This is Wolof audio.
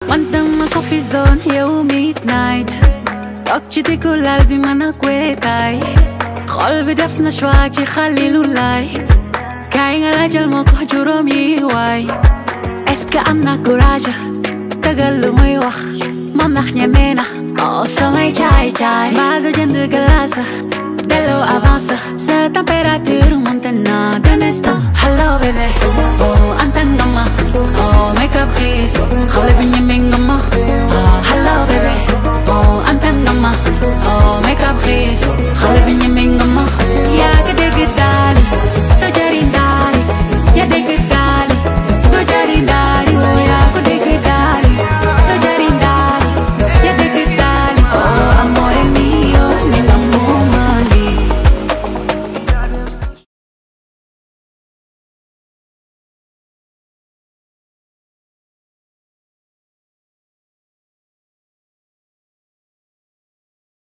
Mantang coffee zone, you midnight. Talk diggu l-qalbi ma nakwetaj. Qalbi dafna xwaġi xallilu laj. Kajn għal-ġal ma kuħġurom jiwaj. Eska għamna kuraġa, tagallu ma jwax. Mamnax njemena, oso ma jċaj ċaj. Badu ġendu għalasa, dello avanza. Sa temperatur montana, donesta. Hello baby, oh antan għamma. Oh make up kiss, xawle binjemmen